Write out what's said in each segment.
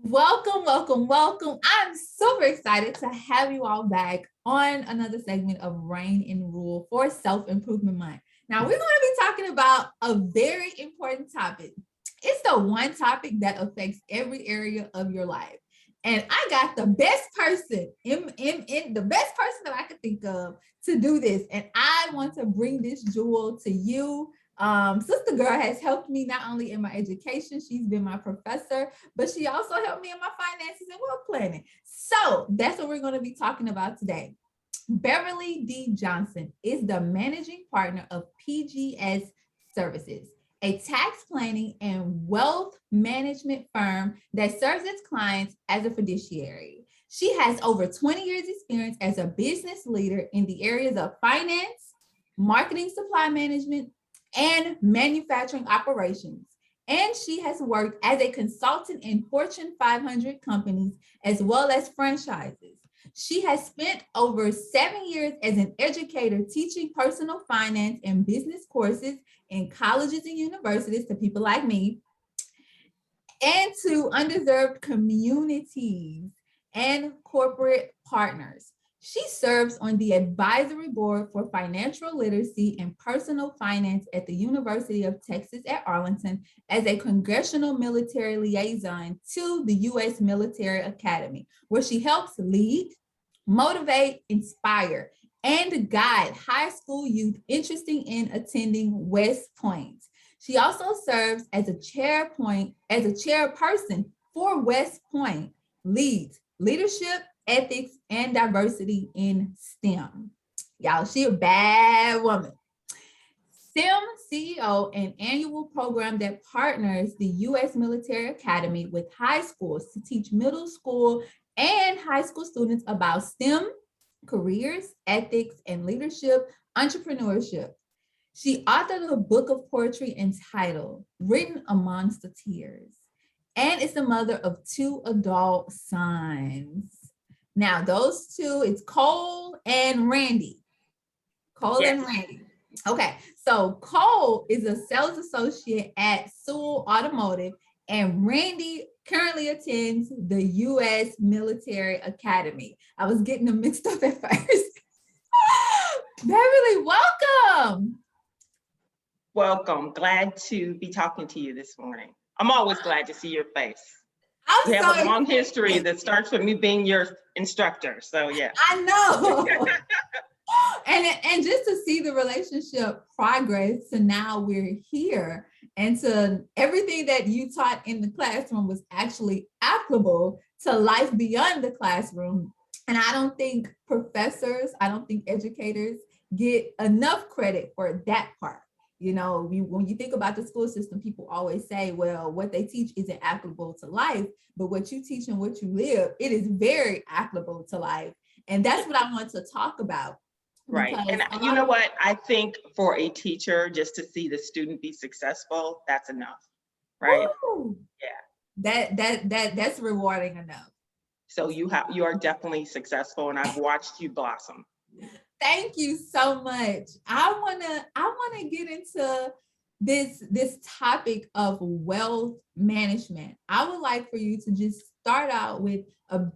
Welcome, welcome, welcome. I'm super excited to have you all back on another segment of Reign and Rule for Self-Improvement Month. Now, we're going to be talking about a very important topic. It's the one topic that affects every area of your life. And I got the best person in the best person that I could think of to do this. And I want to bring this jewel to you. Sister Girl has helped me not only in my education, she's been my professor, but she also helped me in my finances and wealth planning. So that's what we're going to be talking about today. Beverly D. Johnson is the managing partner of PGS Services, a tax planning and wealth management firm that serves its clients as a fiduciary. She has over 20 years experience as a business leader in the areas of finance, marketing, supply management, and manufacturing operations. And she has worked as a consultant in Fortune 500 companies as well as franchises. She has spent over 7 years as an educator teaching personal finance and business courses in colleges and universities to people like me and to underserved communities and corporate partners. She serves on the advisory board for financial literacy and personal finance at the University of Texas at Arlington as a congressional military liaison to the U.S. Military Academy, where she helps lead, motivate, inspire, and guide high school youth interested in attending West Point. She also serves as a chairperson for West Point, leads leadership, ethics, and diversity in STEM. Y'all, she a bad woman. STEM CEO, an annual program that partners the U.S. Military Academy with high schools to teach middle school and high school students about STEM, careers, ethics, and leadership, entrepreneurship. She authored a book of poetry entitled Written Amongst the Tears, and is the mother of 2 adult sons. Now, those two, it's Cole and Randy. Cole and Randy. Okay, so Cole is a sales associate at Sewell Automotive, and Randy currently attends the U.S. Military Academy. I was getting them mixed up at first. Beverly, welcome. Welcome. Glad to be talking to you this morning. I'm always glad to see your face. We have a long history that starts with me being your instructor. So yeah. I know. and just to see the relationship progress to now we're here, and to everything that you taught in the classroom was actually applicable to life beyond the classroom. And I don't think educators get enough credit for that part. You know, when you think about the school system, people always say, well, what they teach isn't applicable to life, but what you teach and what you live, it is very applicable to life. And that's what I want to talk about. Right. And you know what? I think for a teacher, just to see the student be successful, that's enough. Right. Woo! Yeah. That's rewarding enough. So you are definitely successful, and I've watched you blossom. Thank you so much. I wanna get into this topic of wealth management. I would like for you to just start out with a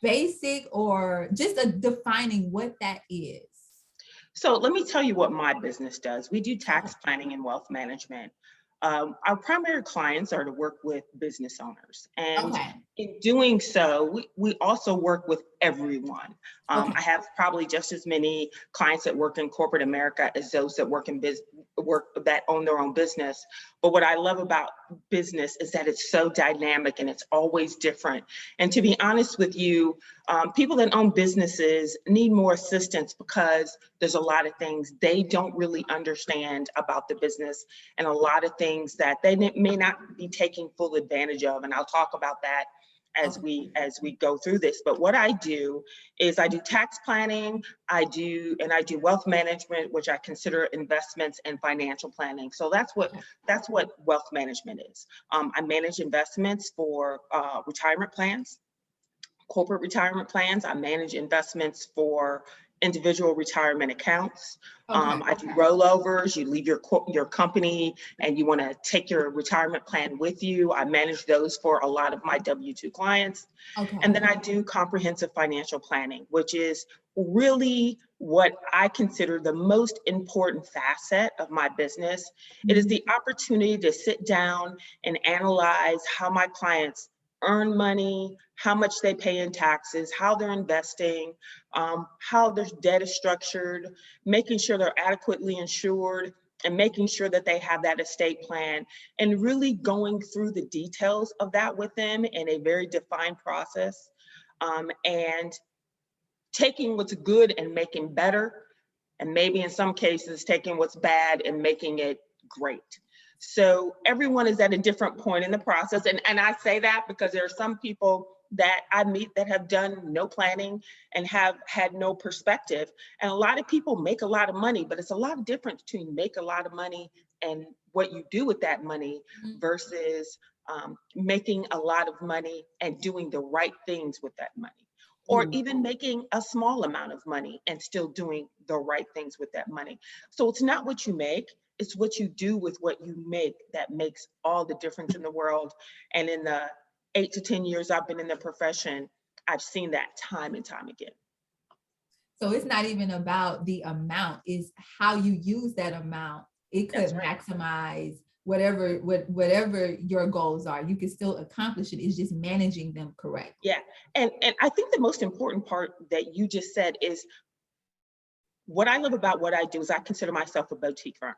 basic or just a defining what that is. So let me tell you what my business does. We do tax planning and wealth management. Our primary clients are to work with business owners. And in doing so, we also work with everyone. I have probably just as many clients that work in corporate America as those that work in that own their own business. But what I love about business is that it's so dynamic and it's always different. And to be honest with you, people that own businesses need more assistance because there's a lot of things they don't really understand about the business, and a lot of things that they may not be taking full advantage of. And I'll talk about that as we go through this. But what I do is I do tax planning, I do wealth management, which I consider investments and financial planning. So that's what wealth management is. I manage investments for retirement plans, corporate retirement plans. I manage investments for individual retirement accounts. Okay. I do rollovers. You leave your company and you want to take your retirement plan with you. I manage those for a lot of my W-2 clients. Okay. And then I do comprehensive financial planning, which is really what I consider the most important facet of my business. It is the opportunity to sit down and analyze how my clients earn money, how much they pay in taxes, how they're investing, how their debt is structured, making sure they're adequately insured, and making sure that they have that estate plan, and really going through the details of that with them in a very defined process, and taking what's good and making better, and maybe in some cases taking what's bad and making it great. So everyone is at a different point in the process. And I say that because there are some people that I meet that have done no planning and have had no perspective. And a lot of people make a lot of money, but it's a lot of difference between make a lot of money and what you do with that money versus making a lot of money and doing the right things with that money. Or even making a small amount of money and still doing the right things with that money. So it's not what you make, it's what you do with what you make that makes all the difference in the world. And in the 8 to 10 years I've been in the profession, I've seen that time and time again. So it's not even about the amount, it's how you use that amount. It could maximize whatever your goals are. You can still accomplish it. It's just managing them correctly. Yeah. And I think the most important part that you just said is what I love about what I do is I consider myself a boutique firm.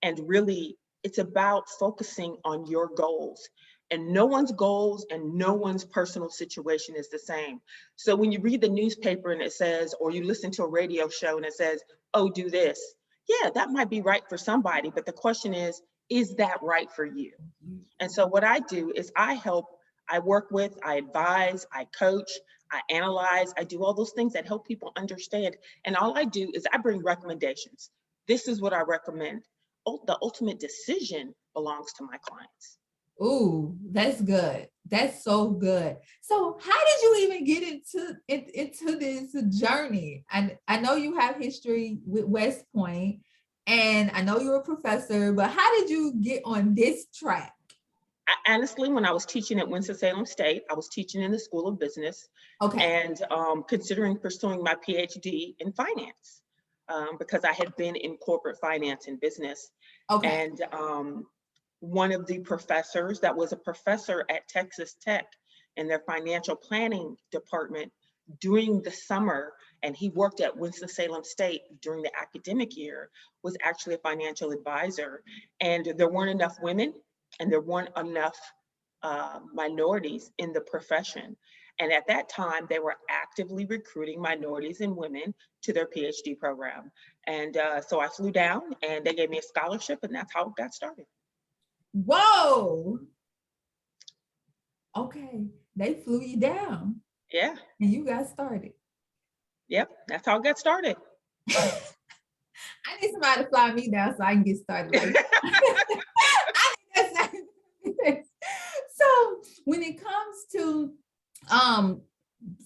And really, it's about focusing on your goals. And no one's goals and no one's personal situation is the same. So when you read the newspaper and it says, or you listen to a radio show and it says, oh, do this. Yeah, that might be right for somebody. But the question is that right for you? And so what I do is I work with, I advise, I coach, I analyze, I do all those things that help people understand. And all I do is I bring recommendations. This is what I recommend. The ultimate decision belongs to my clients. Ooh, that's good. That's so good. So how did you even get into this journey? I know you have history with West Point, and I know you're a professor, but how did you get on this track? Honestly, when I was teaching at Winston-Salem State, I was teaching in the School of Business, and considering pursuing my PhD in finance, because I had been in corporate finance and business. And one of the professors that was a professor at Texas Tech in their financial planning department during the summer, and he worked at Winston-Salem State during the academic year, was actually a financial advisor. And there weren't enough women and there weren't enough minorities in the profession. And at that time, they were actively recruiting minorities and women to their PhD program. And so I flew down and they gave me a scholarship, and that's how it got started. Whoa. Okay, they flew you down. Yeah. And you got started. Yep, that's how it got started. I need somebody to fly me down so I can get started. Like, so when it comes to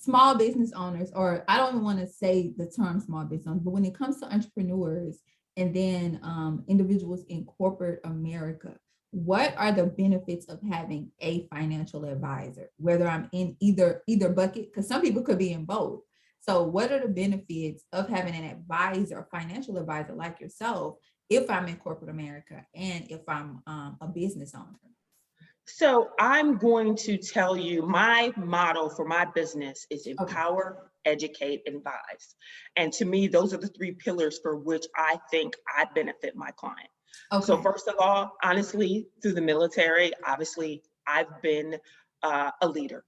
small business owners, or I don't even want to say the term small business owners, but when it comes to entrepreneurs and then individuals in corporate America, what are the benefits of having a financial advisor, whether I'm in either bucket, because some people could be in both. So what are the benefits of having an advisor, a financial advisor like yourself, if I'm in corporate America and if I'm a business owner? So I'm going to tell you my motto for my business is empower, educate, advise. And to me, those are the 3 pillars for which I think I benefit my client. So first of all, honestly, through the military, obviously, I've been a leader.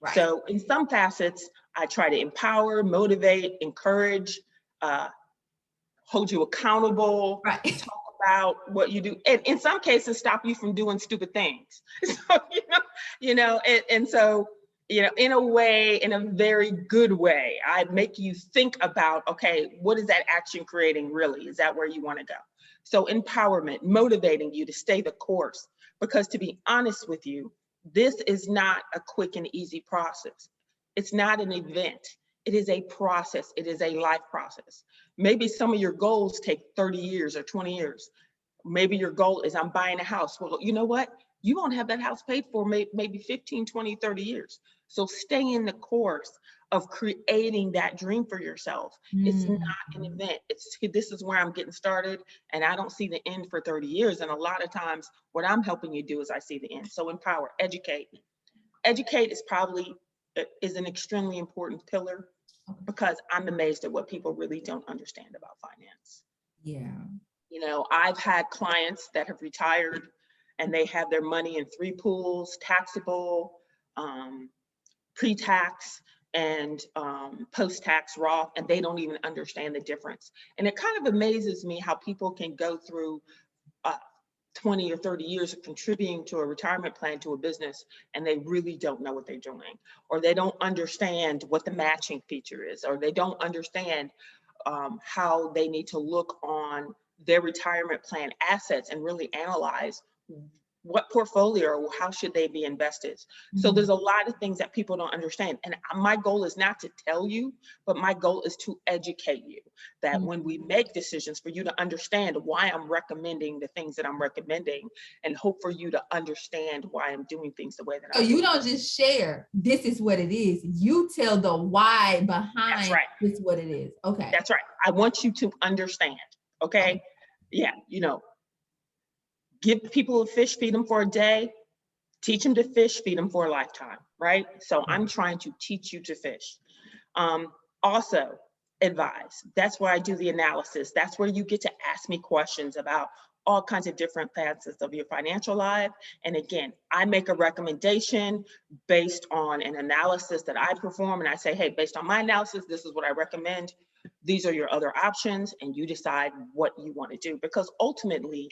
Right. So in some facets, I try to empower, motivate, encourage, hold you accountable, talk about what you do, and in some cases, stop you from doing stupid things. So, and so, in a way, in a very good way, I make you think about, okay, what is that action creating really? Is that where you want to go? So empowerment, motivating you to stay the course, because to be honest with you, this is not a quick and easy process. It's not an event. It is a process. It is a life process. Maybe some of your goals take 30 years or 20 years. Maybe your goal is I'm buying a house. Well, you know what? You won't have that house paid for maybe 15, 20, 30 years. So stay in the course of creating that dream for yourself. It's not an event. This is where I'm getting started, and I don't see the end for 30 years. And a lot of times what I'm helping you do is I see the end. So empower, educate. Educate is an extremely important pillar, because I'm amazed at what people really don't understand about finance. Yeah. You know, I've had clients that have retired and they have their money in 3 pools: taxable, pre-tax, and post-tax Roth, and they don't even understand the difference. And it kind of amazes me how people can go through 20 or 30 years of contributing to a retirement plan to a business, and they really don't know what they're doing, or they don't understand what the matching feature is, or they don't understand how they need to look on their retirement plan assets and really analyze what portfolio or how should they be invested. So there's a lot of things that people don't understand. And my goal is not to tell you, but my goal is to educate you, that when we make decisions, for you to understand why I'm recommending the things that I'm recommending, and hope for you to understand why I'm doing things the way that I'm So doing. you don't just share, this is what it is. You tell the why behind That's right. this what it is. Okay. That's right. I want you to understand. Okay. Yeah. You know, give people a fish, feed them for a day, teach them to fish, feed them for a lifetime, right? So I'm trying to teach you to fish. Also, advise. That's where I do the analysis. That's where you get to ask me questions about all kinds of different facets of your financial life. And again, I make a recommendation based on an analysis that I perform. And I say, hey, based on my analysis, this is what I recommend. These are your other options. And you decide what you want to do. Because ultimately,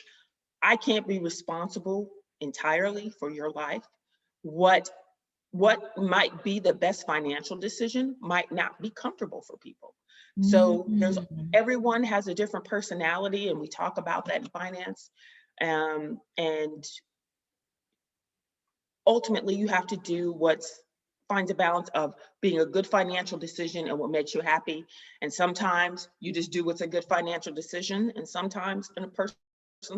I can't be responsible entirely for your life. What might be the best financial decision might not be comfortable for people. So everyone has a different personality, and we talk about that in finance. And ultimately, you have to do find a balance of being a good financial decision and what makes you happy. And sometimes you just do what's a good financial decision, and sometimes a person's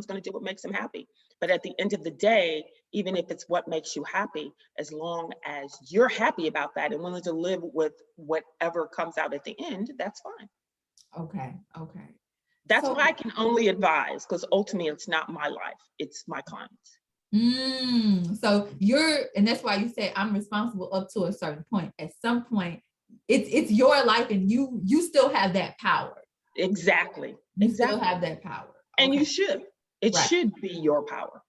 going to do what makes them happy. But at the end of the day, even if it's what makes you happy, as long as you're happy about that and willing to live with whatever comes out at the end, that's fine. Okay. That's why I can only advise, because ultimately it's not my life, it's my clients. So and that's why you say I'm responsible up to a certain point. At some point, it's your life, and you still have that power. Exactly. You still have that power. And you should. It should be your power.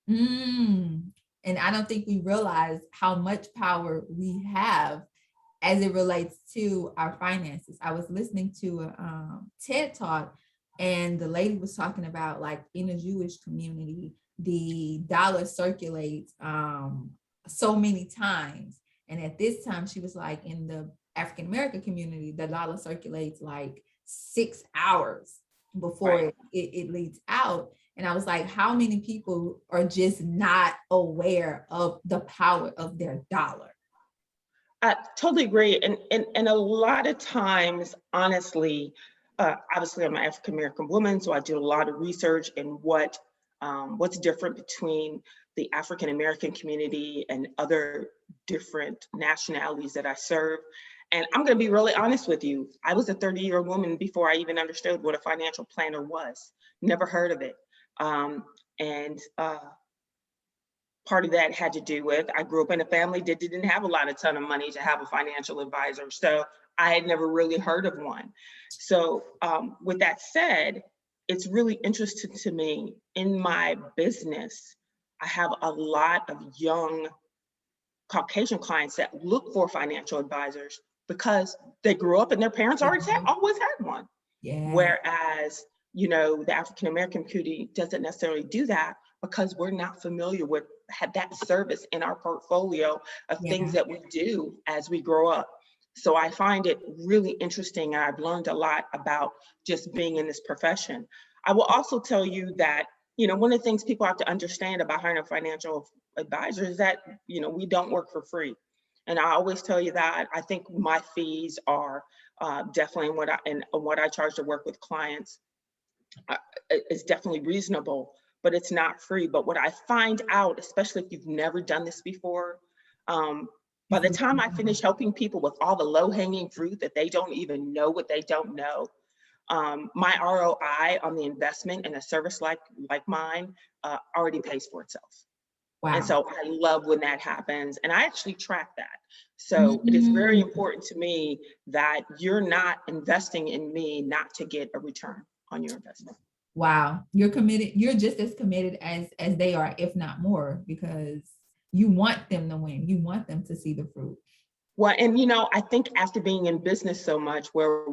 And I don't think we realize how much power we have as it relates to our finances. I was listening to a TED Talk, and the lady was talking about, like, in the Jewish community, the dollar circulates so many times. And at this time, she was like, in the African American community, the dollar circulates like 6 hours before it leads out. And I was like, how many people are just not aware of the power of their dollar? I totally agree. And a lot of times, honestly, obviously I'm an African American woman, so I do a lot of research in what's different between the African American community and other different nationalities that I serve. And I'm going to be really honest with you. I was a 30-year-old woman before I even understood what a financial planner was. Never heard of it. Part of that had to do with, I grew up in a family that didn't have a ton of money to have a financial advisor. So I had never really heard of one. So with that said, it's really interesting to me in my business. I have a lot of young Caucasian clients that look for financial advisors because they grew up and their parents always had one. Whereas, the African American community doesn't necessarily do that because we're not familiar with that service in our portfolio of things that we do as we grow up. So I find it really interesting, and I've learned a lot about just being in this profession. I will also tell you that, one of the things people have to understand about hiring a financial advisor is that, we don't work for free. And I always tell you that. I think my fees are definitely what I charge to work with clients is definitely reasonable, but it's not free. But what I find out, especially if you've never done this before, by the time I finish helping people with all the low-hanging fruit that they don't even know what they don't know, my ROI on the investment in a service like mine already pays for itself. Wow. And so I love when that happens. And I actually track that. So it is very Mm-hmm. important to me that you're not investing in me not to get a return on your investment. Wow. You're committed. You're just as committed as they are, if not more, because you want them to win. You want them to see the fruit. Well, and I think after being in business so much, where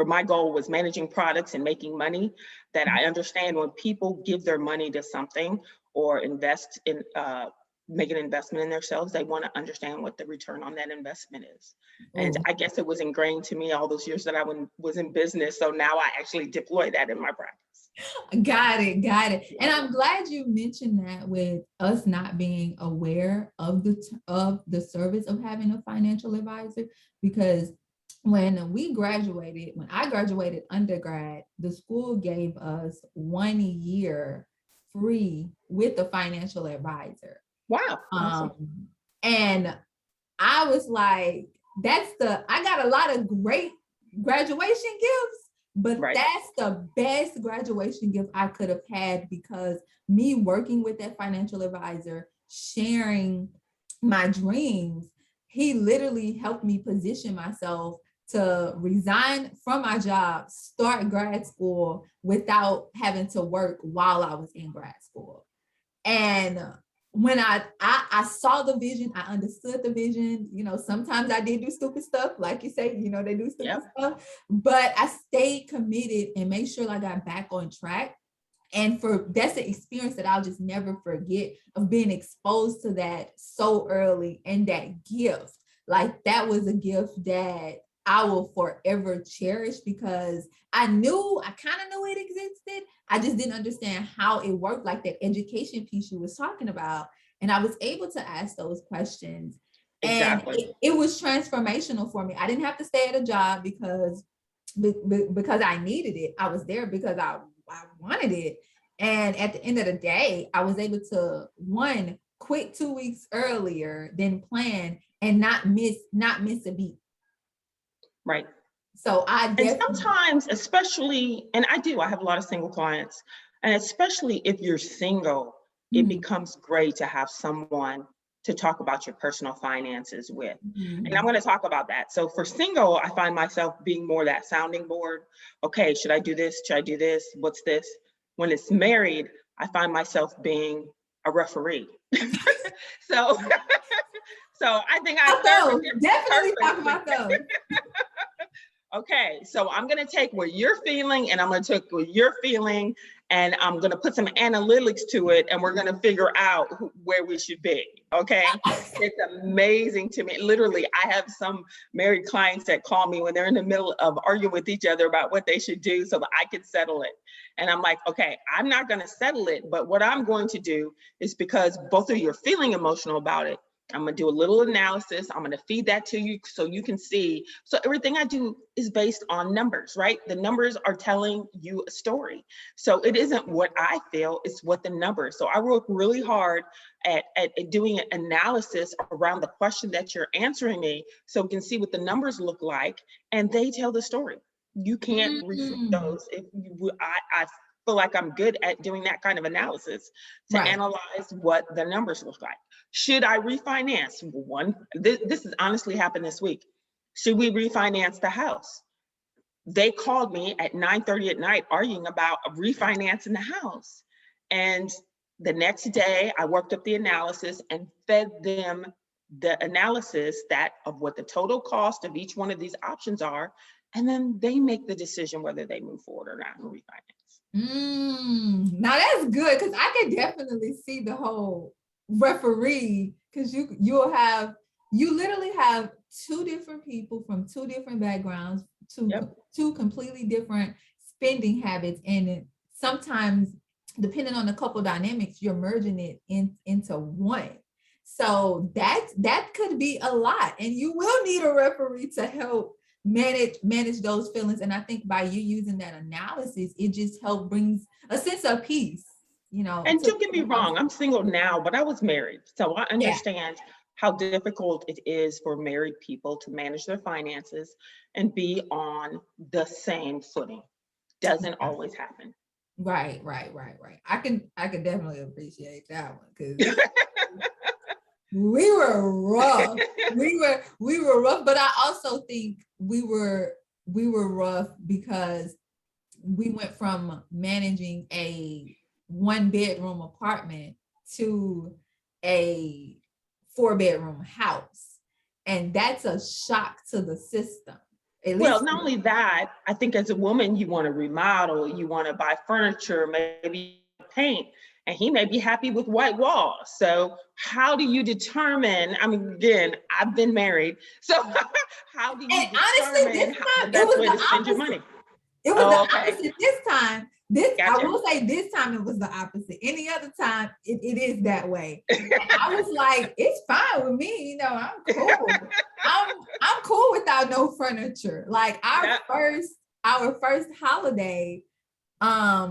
my goal was managing products and making money, that I understand when people give their money to something or invest in make an investment in themselves, they want to understand what the return on that investment is. And I guess it was ingrained to me all those years that I was in business. So now I actually deploy that in my practice. Got it. And I'm glad you mentioned that with us not being aware of the service of having a financial advisor, because when I graduated undergrad, the school gave us 1 year free with a financial advisor. Wow. Awesome. And I was like, I got a lot of great graduation gifts, but Right. that's the best graduation gift I could have had, because me working with that financial advisor, sharing my dreams, he literally helped me position myself to resign from my job, start grad school without having to work while I was in grad school. And when I saw the vision, I understood the vision. Sometimes I did do stupid stuff, like you say, they do stupid stuff, but I stayed committed and made sure I got back on track. And that's an experience that I'll just never forget, of being exposed to that so early, and that gift. Like, that was a gift that I will forever cherish, because I kind of knew it existed. I just didn't understand how it worked, like that education piece you was talking about. And I was able to ask those questions. Exactly. And it was transformational for me. I didn't have to stay at a job because I needed it. I was there because I wanted it. And at the end of the day, I was able to, one, quit 2 weeks earlier than planned, and not miss a beat. Right. So and sometimes, especially, and I have a lot of single clients, and especially if you're single, it becomes great to have someone to talk about your personal finances with. And I'm going to talk about that. So for single, I find myself being more that sounding board. Okay, should I do this? Should I do this? What's this? When it's married, I find myself being a referee. so I think definitely talk about those. Okay, so I'm going to take what you're feeling, and I'm going to take what you're feeling, and I'm going to put some analytics to it, and we're going to figure out where we should be. Okay, it's amazing to me. Literally, I have some married clients that call me when they're in the middle of arguing with each other about what they should do so that I can settle it. And I'm like, okay, I'm not going to settle it, but what I'm going to do is, because both of you are feeling emotional about it, I'm going to do a little analysis. I'm going to feed that to you so you can see. So everything I do is based on numbers, right? The numbers are telling you a story. So it isn't what I feel, it's what the numbers. So I work really hard at doing an analysis around the question that you're answering me, so we can see what the numbers look like, and they tell the story. You can't refute those. I feel like I'm good at doing that kind of analysis to analyze what the numbers look like. Should I refinance? This has honestly happened this week. Should we refinance the house? They called me at 9:30 at night arguing about refinancing the house. And the next day I worked up the analysis and fed them the analysis of what the total cost of each one of these options are. And then they make the decision whether they move forward or not and refinance. Now that's good, because I can definitely see the whole referee, because you literally have two different people from two different backgrounds, two completely different spending habits, and sometimes, depending on the couple dynamics, you're merging it into one. So that could be a lot, and you will need a referee to help manage those feelings. And I think by you using that analysis, it just helps brings a sense of peace, And to don't get me the wrong, I'm single now, but I was married. So I yeah. understand how difficult it is for married people to manage their finances and be on the same footing. Doesn't always happen. Right. I can definitely appreciate that one, because we were rough. We were rough, but I also think we were rough because we went from managing a 1-bedroom apartment to a 4-bedroom house. And that's a shock to the system. Well, not only that, I think as a woman, you want to remodel, you want to buy furniture, maybe paint, and he may be happy with white walls. So how do you determine? I mean, again, I've been married. So how do you honestly, determine the best way to spend your money? It was the opposite this time. I Gotcha. will say this time it was the opposite. Any other time, it is that way. And I was like, it's fine with me. I'm cool. I'm cool without no furniture. Like our first holiday,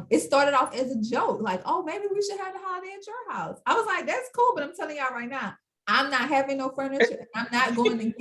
it started off as a joke. Like, oh, maybe we should have the holiday at your house. I was like, that's cool, but I'm telling y'all right now, I'm not having no furniture. I'm not going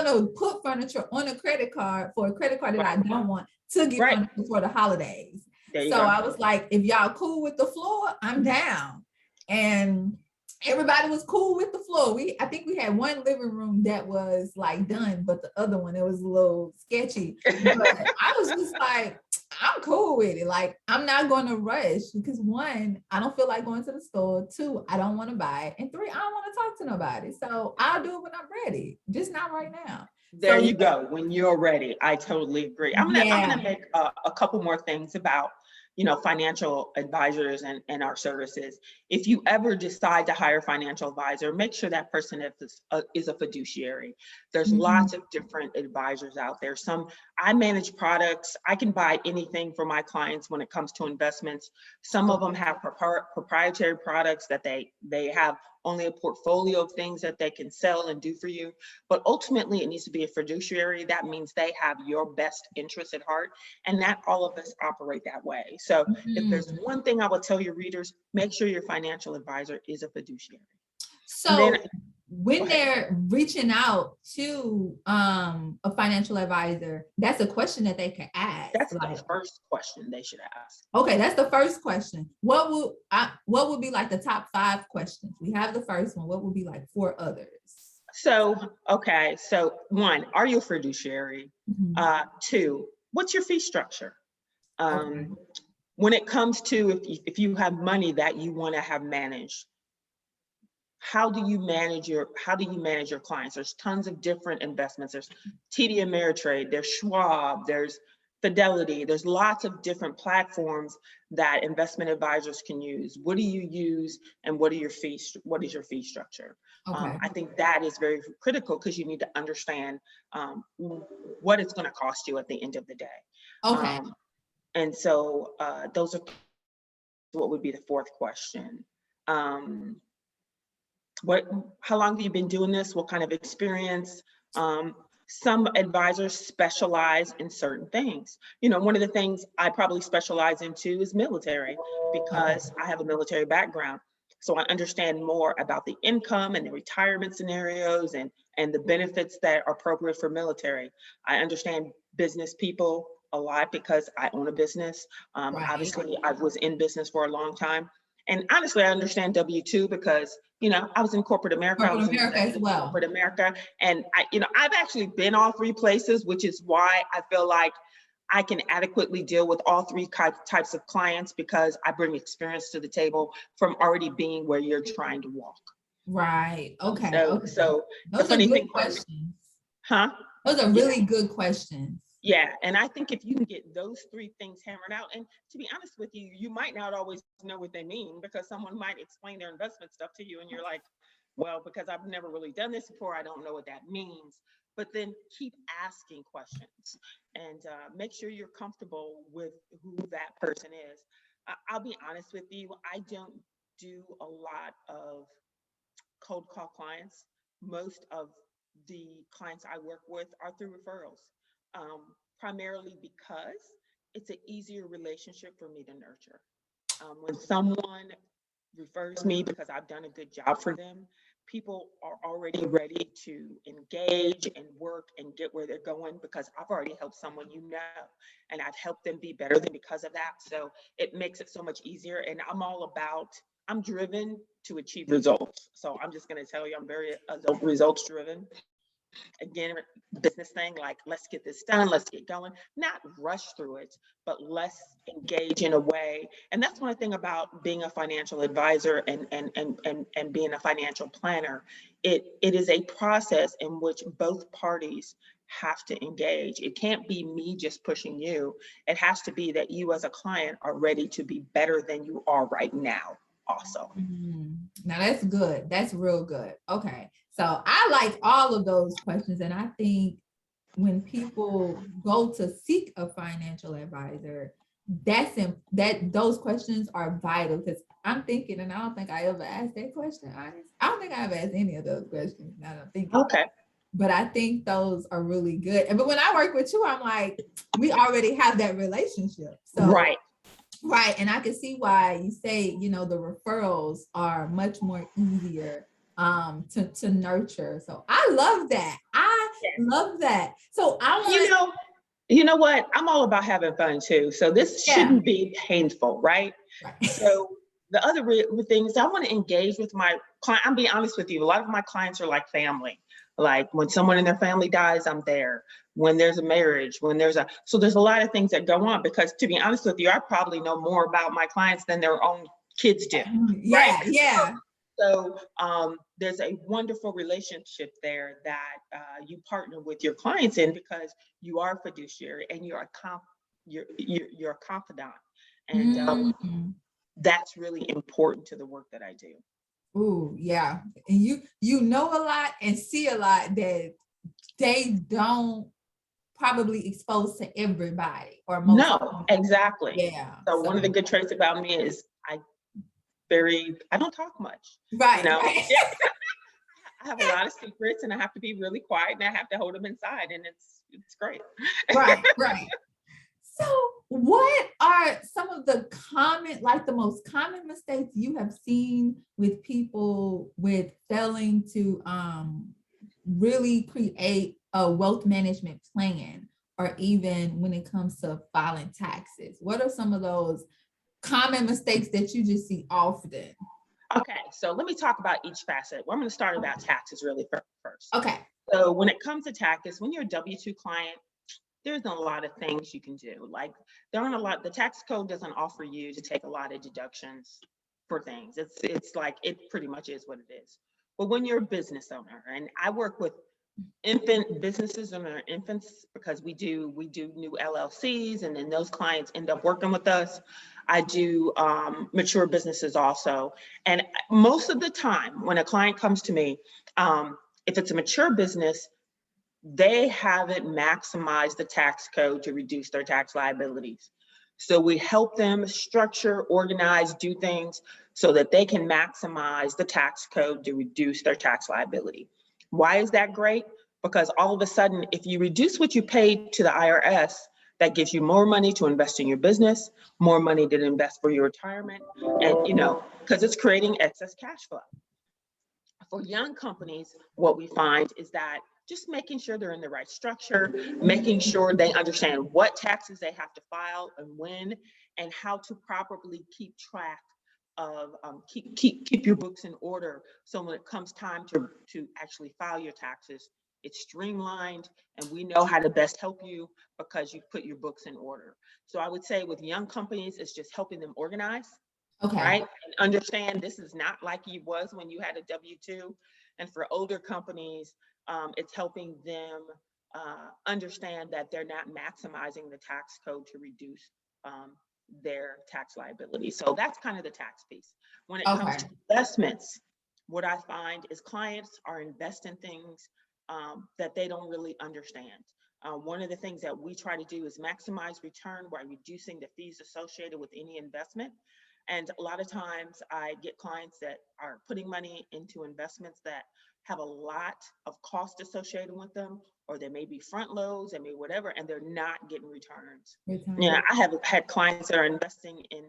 to put furniture on a credit card for a credit card that I don't want to get furniture for the holidays. So I was like, if y'all cool with the floor, I'm down. And everybody was cool with the floor. I think we had one living room that was like done, but the other one, it was a little sketchy. But I was just like, I'm cool with it. Like, I'm not going to rush because 1, I don't feel like going to the store. 2, I don't want to buy it. And 3, I don't want to talk to nobody. So I'll do it when I'm ready, just not right now. There you go. When you're ready, I totally agree. I'm gonna make a couple more things about financial advisors and our services. If you ever decide to hire a financial advisor, make sure that person is a fiduciary. There's lots of different advisors out there. I manage products. I can buy anything for my clients when it comes to investments. Some of them have proprietary products that they have only a portfolio of things that they can sell and do for you. But ultimately, it needs to be a fiduciary. That means they have your best interest at heart, and not all of us operate that way. So if there's one thing I would tell your readers, make sure your financial advisor is a fiduciary. So when they're reaching out to a financial advisor, that's a question that they can ask. That's the first question they should ask. Okay, that's the first question. What would be like the top 5 questions? We have the first one. What would be like 4 others? So 1, are you a fiduciary? 2, what's your fee structure? When it comes to if you have money that you want to have managed, how do you manage your clients? There's tons of different investments. There's TD Ameritrade, there's Schwab, there's Fidelity. There's lots of different platforms that investment advisors can use. What do you use, and what is your fee structure? I think that is very critical because you need to understand what it's going to cost you at the end of the day. And so those are what would be the 4th question. How long have you been doing this? What kind of experience? Some advisors specialize in certain things. One of the things I probably specialize into is military, because I have a military background. So I understand more about the income and the retirement scenarios and the benefits that are appropriate for military. I understand business people a lot because I own a business. Obviously, I was in business for a long time. And honestly, I understand W-2 because, I was in corporate America. I was in corporate America. And I've actually been all 3 places, which is why I feel like I can adequately deal with all 3 types of clients, because I bring experience to the table from already being where you're trying to walk. Right. Okay. So those are good questions. Those are really good questions. Yeah, and I think if you can get those 3 things hammered out, and to be honest with you, you might not always know what they mean, because someone might explain their investment stuff to you and you're like, well, because I've never really done this before, I don't know what that means. But then keep asking questions and make sure you're comfortable with who that person is. I'll be honest with you, I don't do a lot of cold call clients. Most of the clients I work with are through referrals, primarily because it's an easier relationship for me to nurture. When someone refers me because I've done a good job for them, people are already ready to engage and work and get where they're going because I've already helped someone and I've helped them be better than because of that. So it makes it so much easier. And I'm driven to achieve results. So I'm just going to tell you, I'm very results driven. Again, business thing, like let's get this done, let's get going, not rush through it, but let's engage in a way. And that's one thing about being a financial advisor and being a financial planner. It is a process in which both parties have to engage. It can't be me just pushing you. It has to be that you as a client are ready to be better than you are right now also. Now that's good. That's real good. Okay. So I like all of those questions. And I think when people go to seek a financial advisor, that those questions are vital, because I'm thinking, and I don't think I ever asked that question, honest. I don't think I've asked any of those questions. Now I'm thinking. Okay. But I think those are really good. But when I work with you, I'm like, we already have that relationship. So right. Right. And I can see why you say, the referrals are much more easier to nurture. So I love that. I love that. So I want you know what? I'm all about having fun too. So this shouldn't be painful, right? So the other things, I want to engage with my client. I'm being honest with you. A lot of my clients are like family. Like when someone in their family dies, I'm there. When there's a marriage, so there's a lot of things that go on, because to be honest with you, I probably know more about my clients than their own kids do. Yeah, right? Yeah. So there's a wonderful relationship there that you partner with your clients in, because you are fiduciary and you're a confidant, and that's really important to the work that I do. Ooh, yeah. And you know a lot and see a lot that they don't probably expose to everybody or most. No, exactly. Yeah. So one of the good traits about me is I don't talk much. Right. Right. I have a lot of secrets and I have to be really quiet and I have to hold them inside, and it's great. Right. So what are some of the most common mistakes you have seen with people with failing to really create a wealth management plan, or even when it comes to filing taxes? What are some of those common mistakes that you just see often? Okay, so let me talk about each facet. Well, I'm going to start about taxes really first. Okay. So when it comes to taxes, when you're a W-2 client, there's a lot of things you can do. Like the tax code doesn't offer you to take a lot of deductions for things. It's like, it pretty much is what it is. But when you're a business owner, and I work with infant businesses and our infants, because we do new LLCs, and then those clients end up working with us. I do mature businesses also. And most of the time when a client comes to me, if it's a mature business, they haven't maximized the tax code to reduce their tax liabilities. So we help them structure, organize, do things so that they can maximize the tax code to reduce their tax liability. Why is that great? Because all of a sudden, if you reduce what you pay to the IRS, that gives you more money to invest in your business, more money to invest for your retirement, and because it's creating excess cash flow. For young companies, what we find is that just making sure they're in the right structure, making sure they understand what taxes they have to file and when, and how to properly keep track of keep your books in order. So when it comes time to actually file your taxes, it's streamlined, and we know how to best help you because you put your books in order. So I would say with young companies, it's just helping them organize. Okay. Right? And understand this is not like it was when you had a W-2. And for older companies, it's helping them understand that they're not maximizing the tax code to reduce their tax liability. So that's kind of the tax piece. When it comes to investments, what I find is clients are investing things that they don't really understand. One of the things that we try to do is maximize return by reducing the fees associated with any investment. And a lot of times I get clients that are putting money into investments that have a lot of cost associated with them, or there may be front loads, there may be whatever, and they're not getting returns. Yeah, I have had clients that are investing in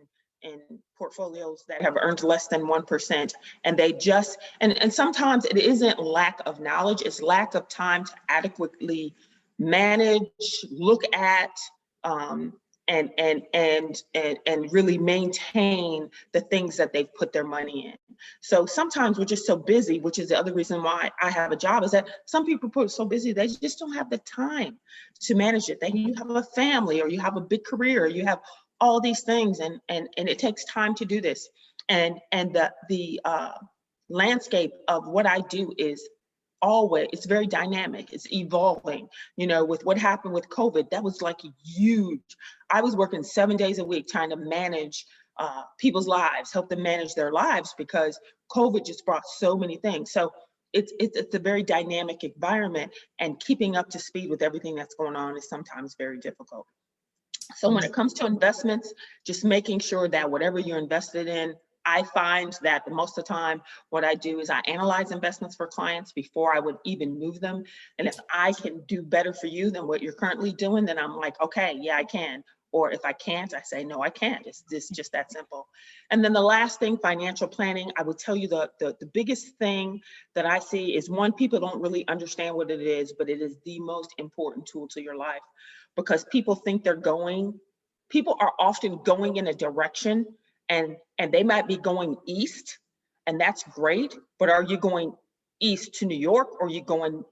portfolios that have earned less than 1%, and they just, and sometimes it isn't lack of knowledge, it's lack of time to adequately manage, look at, um, and really maintain the things that they've put their money in. So sometimes we're just so busy, which is the other reason why I have a job, is that some people are so busy they just don't have the time to manage it. You have a family, or you have a big career, or you have all these things, and it takes time to do this. And the landscape of what I do is always, it's very dynamic, it's evolving. With what happened with COVID, that was like huge. I was working 7 days a week trying to manage people's lives, help them manage their lives, because COVID just brought so many things. So it's a very dynamic environment, and keeping up to speed with everything that's going on is sometimes very difficult. So when it comes to investments, just making sure that whatever you're invested in, I find that the most of the time, what I do is I analyze investments for clients before I would even move them. And if I can do better for you than what you're currently doing, then I'm like, okay, yeah, I can. Or if I can't, I say, no, I can't. It's just that simple. And then the last thing, financial planning, I would tell you the biggest thing that I see is, one, people don't really understand what it is, but it is the most important tool to your life, because people are often going in a direction, and they might be going east, and that's great, but are you going east to New York, or are you going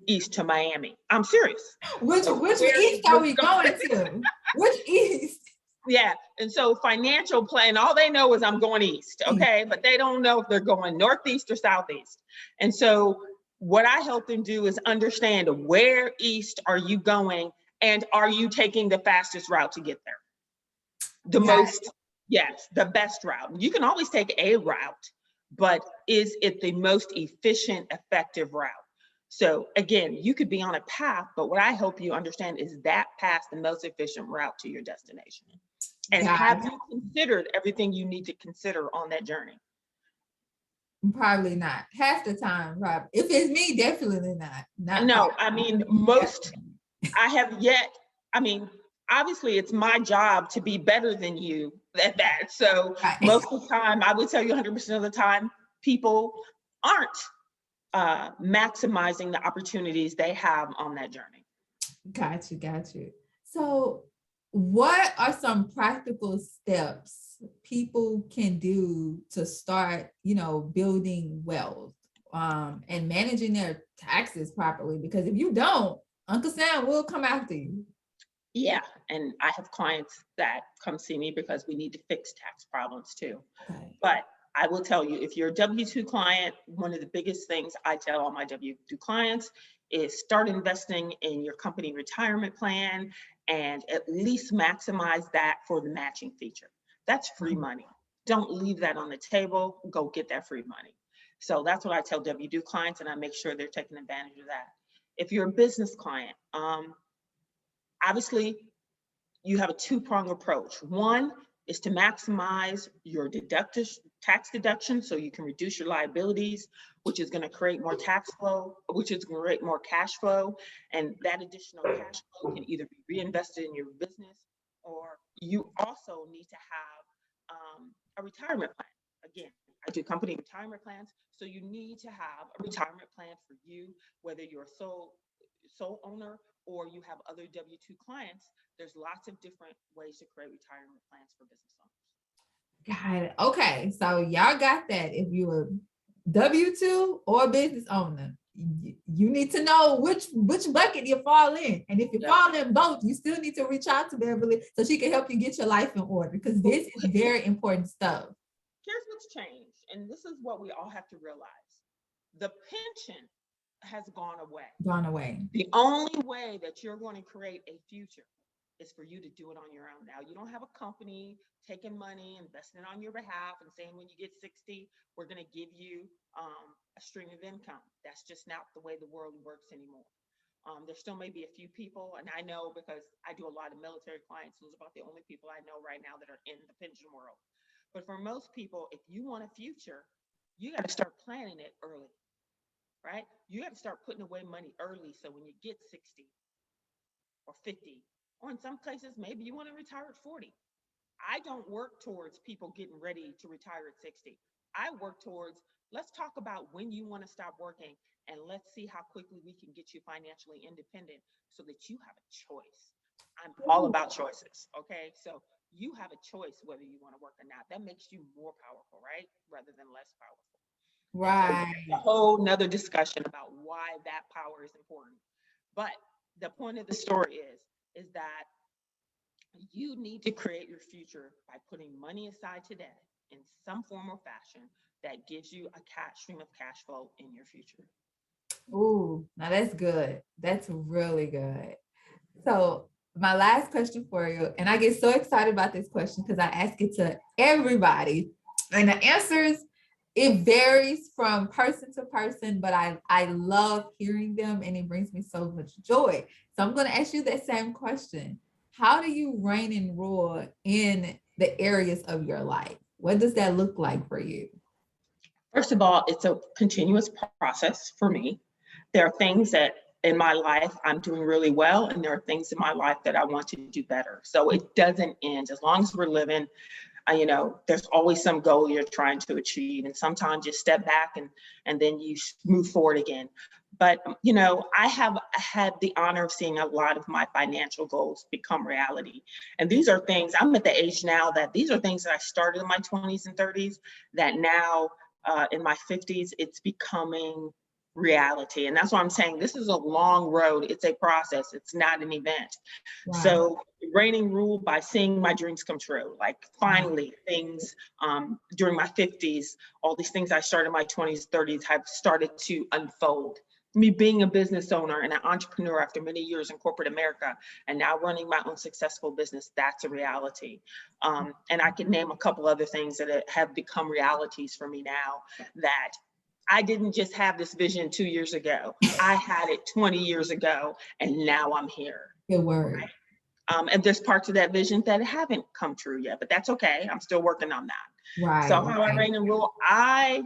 east to Miami? I'm serious. Which east are we going to? Which east? Yeah, and so financial plan, all they know is I'm going east, okay? But they don't know if they're going northeast or southeast. And so what I help them do is understand, where east are you going, and are you taking the fastest route to get there? The best route. You can always take a route, but is it the most efficient, effective route? So again, you could be on a path, but what I hope you understand is that path the most efficient route to your destination. And have you considered everything you need to consider on that journey? Probably not. Half the time, probably. If it's me, definitely not. No, I mean, I have yet, I mean, obviously it's my job to be better than you at that. So most of the time, I would tell you 100% of the time, people aren't maximizing the opportunities they have on that journey. Got you. So what are some practical steps people can do to start, building wealth and managing their taxes properly? Because if you don't, Uncle Sam will come after you. Yeah, and I have clients that come see me because we need to fix tax problems too. Okay. But I will tell you, if you're a W-2 client, one of the biggest things I tell all my W-2 clients is start investing in your company retirement plan, and at least maximize that for the matching feature. That's free money. Don't leave that on the table. Go get that free money. So that's what I tell W-2 clients, and I make sure they're taking advantage of that. If you're a business client, obviously, you have a two-pronged approach. One is to maximize your tax deduction so you can reduce your liabilities, which is going to create more tax flow, which is going to create more cash flow. And that additional cash flow can either be reinvested in your business, or you also need to have a retirement plan. Again, I do company retirement plans. So you need to have a retirement plan for you, whether you're a sole owner or you have other W-2 clients. There's lots of different ways to create retirement plans for business owners. Got it. Okay, so y'all got that. If you're a W-2 or a business owner, you need to know which bucket you fall in. And if you fall in both, you still need to reach out to Beverly so she can help you get your life in order, because this is very important stuff. Here's what's changed, and this is what we all have to realize. The pension has gone away. The only way that you're going to create a future is for you to do it on your own. Now, you don't have a company taking money, investing it on your behalf, and saying when you get 60, we're going to give you a stream of income. That's just not the way the world works anymore. There still may be a few people, and I know because I do a lot of military clients, those are about the only people I know right now that are in the pension world. But for most people, if you want a future, you got to start planning it early, right? You got to start putting away money early. So when you get 60 or 50, or in some places, maybe you want to retire at 40. I don't work towards people getting ready to retire at 60. I work towards, let's talk about when you want to stop working and let's see how quickly we can get you financially independent so that you have a choice. I'm all about choices. Okay. So you have a choice whether you want to work or not. That makes you more powerful, right? Rather than less powerful. And so Right. a whole nother discussion about why that power is important. But the point of the story is that you need to create your future by putting money aside today in some form or fashion that gives you a cash stream of cash flow in your future. Ooh, now that's good. That's really good. So my last question for you, and I get so excited about this question because I ask it to everybody, and the answers, it varies from person to person, but I love hearing them and it brings me so much joy. So I'm going to ask you that same question. How do you reign and rule in the areas of your life? What does that look like for you? First of all, it's a continuous process for me. There are things that in my life I'm doing really well, and there are things in my life that I want to do better. So it doesn't end. As long as we're living, there's always some goal you're trying to achieve. And sometimes you step back and then you move forward again. But, I have had the honor of seeing a lot of my financial goals become reality. And these are things, I'm at the age now that these are things that I started in my 20s and 30s that now in my 50s, it's becoming reality. And that's why I'm saying this is a long road. It's a process. It's not an event. Wow. So reigning rule by seeing my dreams come true, like finally things during my 50s, all these things I started in my 20s, 30s have started to unfold. Me being a business owner and an entrepreneur after many years in corporate America and now running my own successful business, that's a reality. And I can name a couple other things that have become realities for me now that I didn't just have this vision 2 years ago. I had it 20 years ago, and now I'm here. Good word. Right? And there's parts of that vision that haven't come true yet, but that's okay. I'm still working on that. Right. So how I reign and rule, I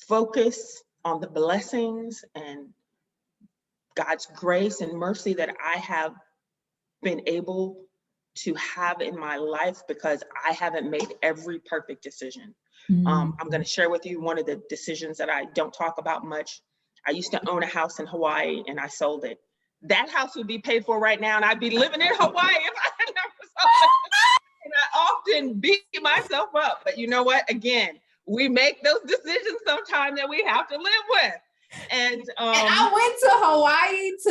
focus on the blessings and God's grace and mercy that I have been able to have in my life because I haven't made every perfect decision. I'm going to share with you one of the decisions that I don't talk about much. I used to own a house in Hawaii and I sold it. That house would be paid for right now and I'd be living in Hawaii if I had never sold it. And I often beat myself up. But you know what? Again, we make those decisions sometimes that we have to live with. And I went to Hawaii to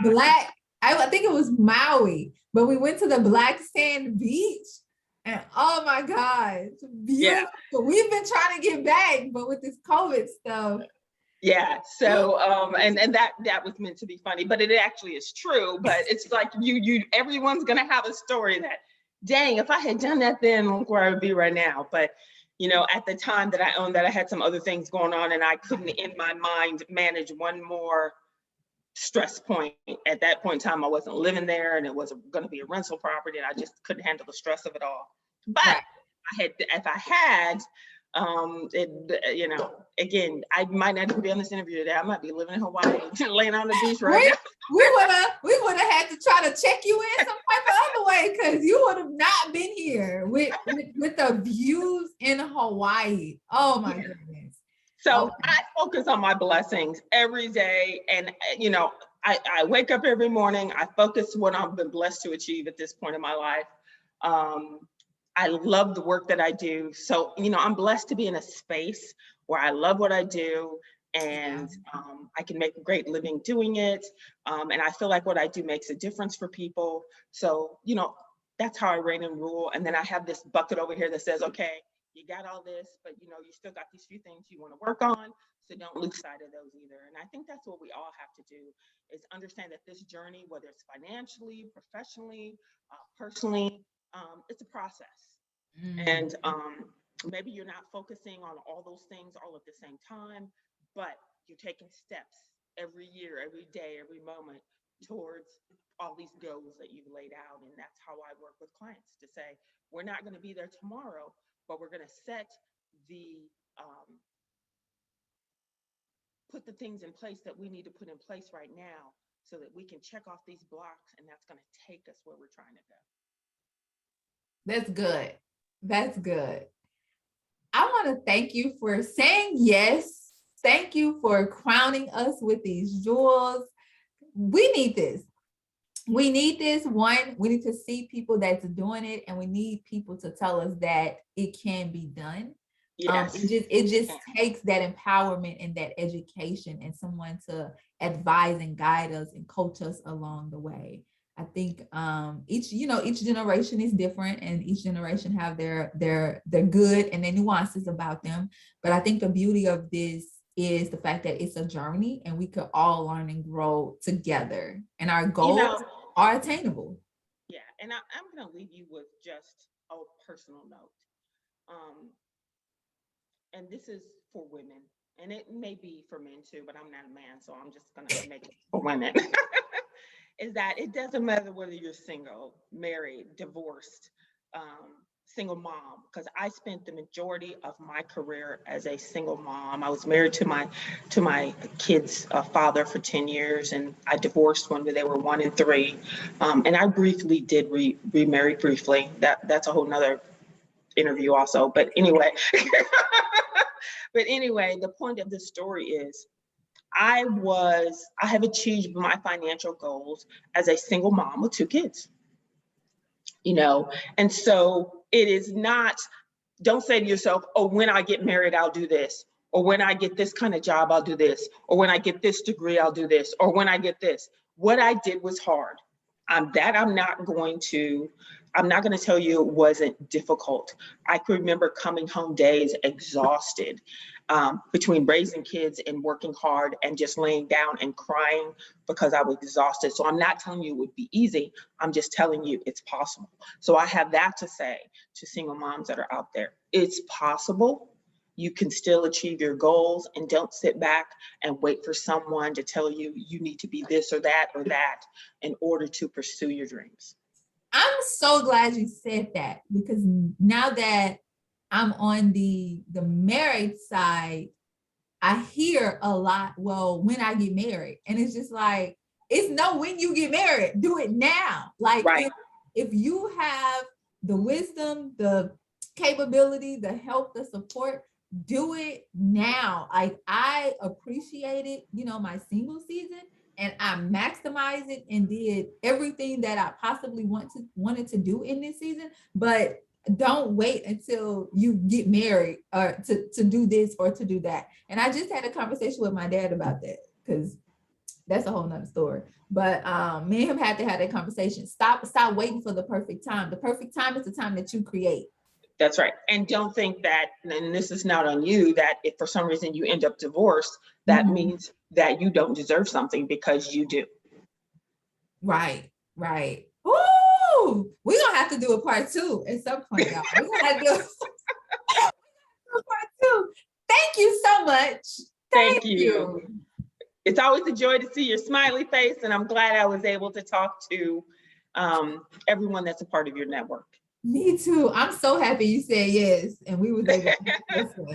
the black, I think it was Maui, but we went to the black sand beach. And oh my God, beautiful. Yeah. We've been trying to get back, but with this COVID stuff. Yeah. So, and that was meant to be funny, but it actually is true. But it's like everyone's gonna have a story that, dang, if I had done that then, look where I would be right now. But at the time that I owned that, I had some other things going on, and I couldn't, in my mind, manage one more stress point. At that point in time, I wasn't living there, and it was going to be a rental property, and I just couldn't handle the stress of it all. But if I had, again, I might not even be on this interview today. I might be living in Hawaii, laying on the beach right now. We would have had to try to check you in some type of other way because you would have not been here with the views in Hawaii. Oh my goodness. So I focus on my blessings every day. And, I wake up every morning. I focus what I've been blessed to achieve at this point in my life. I love the work that I do. So, I'm blessed to be in a space where I love what I do and I can make a great living doing it. And I feel like what I do makes a difference for people. So, that's how I reign and rule. And then I have this bucket over here that says, okay, you got all this, but you still got these few things you want to work on. So don't lose sight of those either. And I think that's what we all have to do is understand that this journey, whether it's financially, professionally, personally, it's a process. And maybe you're not focusing on all those things all at the same time, but you're taking steps every year, every day, every moment towards all these goals that you've laid out. And that's how I work with clients, to say, we're not going to be there tomorrow, but we're going to set the, put the things in place that we need to put in place right now so that we can check off these blocks, and that's going to take us where we're trying to go. That's good. That's good. I want to thank you for saying yes. Thank you for crowning us with these jewels. We need this. We need this. One, we need to see people that's doing it, and we need people to tell us that it can be done. Yes. It just takes that empowerment and that education and someone to advise and guide us and coach us along the way. I think each generation is different, and each generation have their good and their nuances about them. But I think the beauty of this is the fact that it's a journey, and we could all learn and grow together, and our goals are attainable. Yeah, and I'm going to leave you with just a personal note. And this is for women, and it may be for men too, but I'm not a man, so I'm just going to make it for women. Is that it doesn't matter whether you're single, married, divorced, single mom, because I spent the majority of my career as a single mom. I was married to my kids' father for 10 years, and I divorced when they were 1 and 3. And I briefly did remarry briefly. That's a whole nother interview also. But anyway, the point of this story is I have achieved my financial goals as a single mom with 2 kids, and so it is not, don't say to yourself, oh, when I get married, I'll do this, or when I get this kind of job, I'll do this, or when I get this degree, I'll do this, or when I get this. What I did was hard. I'm not going to tell you it wasn't difficult. I can remember coming home days exhausted, between raising kids and working hard and just laying down and crying because I was exhausted. So I'm not telling you it would be easy. I'm just telling you it's possible. So I have that to say to single moms that are out there. It's possible. You can still achieve your goals, and don't sit back and wait for someone to tell you you need to be this or that in order to pursue your dreams. I'm so glad you said that, because now that I'm on the married side, I hear a lot, well, when I get married. And it's just like, it's no when you get married, do it now. Like, right. if you have the wisdom, the capability, the help, the support, do it now. Like, I appreciated, my single season, and I maximized it and did everything that I possibly wanted to do in this season. But don't wait until you get married or to do this or to do that. And I just had a conversation with my dad about that, because that's a whole nother story. But me and him had to have that conversation. Stop waiting for the perfect time. The perfect time is the time that you create. That's right. And don't think that, and this is not on you, that if for some reason you end up divorced, that means that you don't deserve something, because you do. Right. Ooh, we're going to have to do a part 2 at some point, y'all. We're going to have to do a part 2. Thank you so much. Thank you. It's always a joy to see your smiley face, and I'm glad I was able to talk to everyone that's a part of your network. Me too. I'm so happy you said yes, and we was able to do this one.